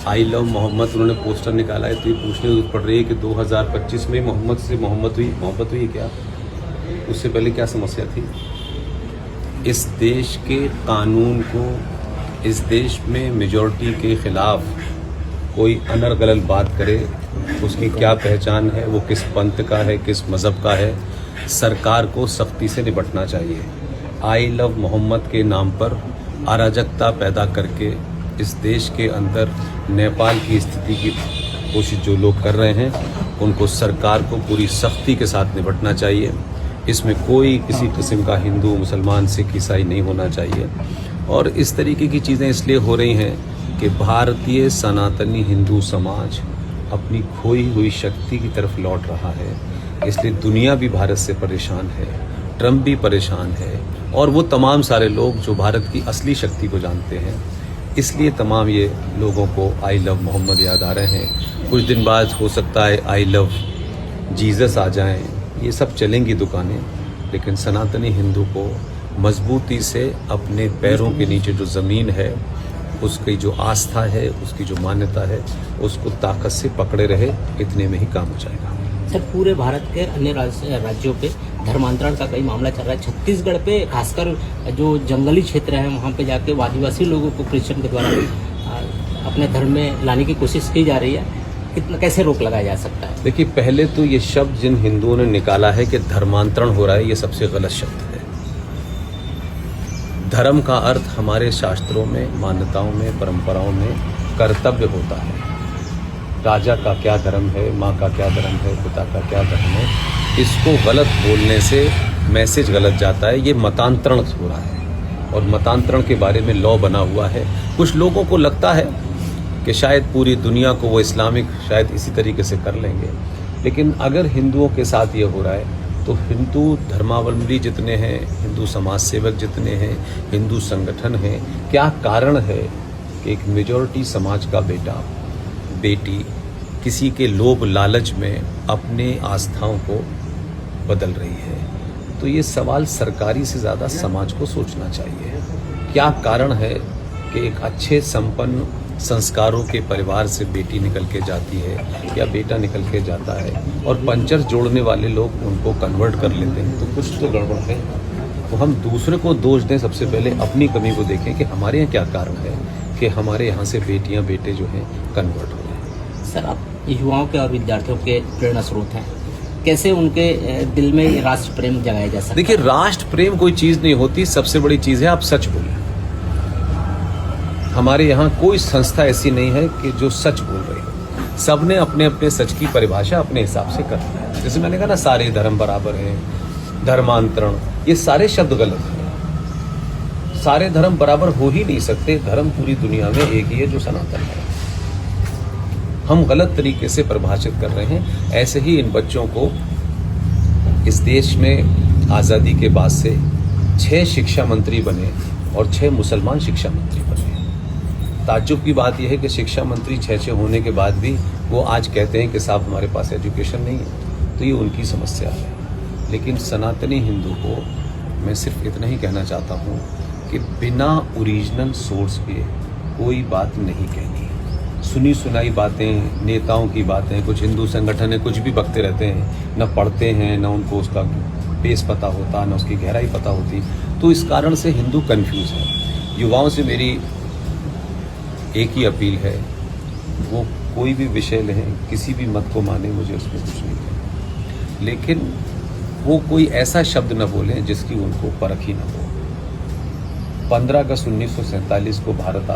I love Mohammad उन्होंने poster निकाला है, तो ये पूछने की जरूरत पड़ रही है कि 2025 में मोहम्मद से मोहब्बत हुई क्या? उससे पहले क्या समस्या थी? इस देश के कानून को, इस देश में मेजॉरिटी के खिलाफ कोई अनर्गल बात करे, उसकी क्या पहचान है, वो किस पंथ का है, किस मज़हब का है, सरकार को सख्ती से निपटना चाहिए। आई लव मोहम्मद के नाम पर अराजकता पैदा करके इस देश के अंदर नेपाल की स्थिति की कोशिश जो लोग कर रहे हैं, उनको सरकार को पूरी सख्ती के साथ निपटना चाहिए। इसमें कोई किसी किस्म का हिंदू, मुसलमान, सिख, ईसाई नहीं होना चाहिए। और इस तरीके की चीज़ें इसलिए हो रही हैं कि भारतीय सनातनी हिंदू समाज अपनी खोई हुई शक्ति की तरफ लौट रहा है। इसलिए दुनिया भी भारत से परेशान है, ट्रंप भी परेशान है, और वो तमाम सारे लोग जो भारत की असली शक्ति को जानते हैं। इसलिए तमाम ये लोगों को आई लव मोहम्मद याद आ रहे हैं। कुछ दिन बाद हो सकता है आई लव जीसस आ जाएं। ये सब चलेंगी दुकानें, लेकिन सनातनी हिंदू को मजबूती से अपने पैरों के नीचे जो ज़मीन है, उसकी जो आस्था है, उसकी जो मान्यता है, उसको ताकत से पकड़े रहे। इतने में ही काम हो जाएगा। सर, पूरे भारत के अन्य राज्यों पे धर्मांतरण का कई मामला चल रहा है। छत्तीसगढ़ पे खासकर जो जंगली क्षेत्र है, वहाँ पे जाके आदिवासी लोगों को क्रिश्चियन के द्वारा अपने धर्म में लाने की कोशिश की जा रही है। कितना कैसे रोक लगाया जा सकता है? देखिए, पहले तो ये शब्द जिन हिंदुओं ने निकाला है कि धर्मांतरण हो रहा है, ये सबसे गलत शब्द है। धर्म का अर्थ हमारे शास्त्रों में, मान्यताओं में, परंपराओं में कर्तव्य होता है। राजा का क्या धर्म है, माँ का क्या धर्म है, पिता का क्या धर्म है, इसको गलत बोलने से मैसेज गलत जाता है। ये मतांतरण हो रहा है, और मतांतरण के बारे में लॉ बना हुआ है। कुछ लोगों को लगता है कि शायद पूरी दुनिया को वो इस्लामिक शायद इसी तरीके से कर लेंगे, लेकिन अगर हिंदुओं के साथ ये हो रहा है तो हिंदू धर्मावलंबी जितने हैं, हिंदू समाज सेवक जितने हैं, हिंदू संगठन हैं, क्या कारण है कि एक मेजॉरिटी समाज का बेटा बेटी किसी के लोभ लालच में अपने आस्थाओं को बदल रही है? तो ये सवाल सरकारी से ज़्यादा समाज को सोचना चाहिए। क्या कारण है कि एक अच्छे संपन्न संस्कारों के परिवार से बेटी निकल के जाती है या बेटा निकल के जाता है, और पंचर जोड़ने वाले लोग उनको कन्वर्ट कर लेते हैं? तो कुछ तो गड़बड़ है। तो हम दूसरे को दोष दें, सबसे पहले अपनी कमी को देखें कि हमारे यहाँ क्या कारण है कि हमारे यहाँ से बेटियाँ बेटे जो हैं कन्वर्ट हो रहे हैं। सर, आप युवाओं के और विद्यार्थियों के प्रेरणा स्रोत हैं, कैसे उनके दिल में राष्ट्र प्रेम जगाया जा सकता है? देखिए, राष्ट्र प्रेम कोई चीज़ नहीं होती। सबसे बड़ी चीज़ है आप सच बोलें। हमारे यहाँ कोई संस्था ऐसी नहीं है कि जो सच बोल रही हो। सब ने अपने अपने सच की परिभाषा अपने हिसाब से कर दी है। जैसे मैंने कहा ना, सारे धर्म बराबर हैं, धर्मांतरण, ये सारे शब्द गलत हैं। सारे धर्म बराबर हो ही नहीं सकते। धर्म पूरी दुनिया में एक ही है, जो सनातन है। हम गलत तरीके से परिभाषित कर रहे हैं। ऐसे ही इन बच्चों को इस देश में आज़ादी के बाद से 6 शिक्षा मंत्री बने और 6 मुसलमान शिक्षा मंत्री बने। ताज्जुब की बात यह है कि शिक्षा मंत्री 6 होने के बाद भी वो आज कहते हैं कि साहब हमारे पास एजुकेशन नहीं है। तो ये उनकी समस्या है। लेकिन सनातनी हिंदू को मैं सिर्फ इतना ही कहना चाहता हूँ कि बिना ओरिजिनल सोर्स के कोई बात नहीं कहनी। सुनी सुनाई बातें, नेताओं की बातें, कुछ हिंदू संगठन है कुछ भी बकते रहते हैं, न पढ़ते हैं, न उनको उसका बेस पता होता, न उसकी गहराई पता होती। तो इस कारण से हिंदू कंफ्यूज है। युवाओं से मेरी एक ही अपील है, वो कोई भी विषय लें, किसी भी मत को माने, मुझे उसमें कुछ नहीं है, लेकिन वो कोई ऐसा शब्द न बोलें जिसकी उनको परख ही न हो। 15 अगस्त 1947 को भारत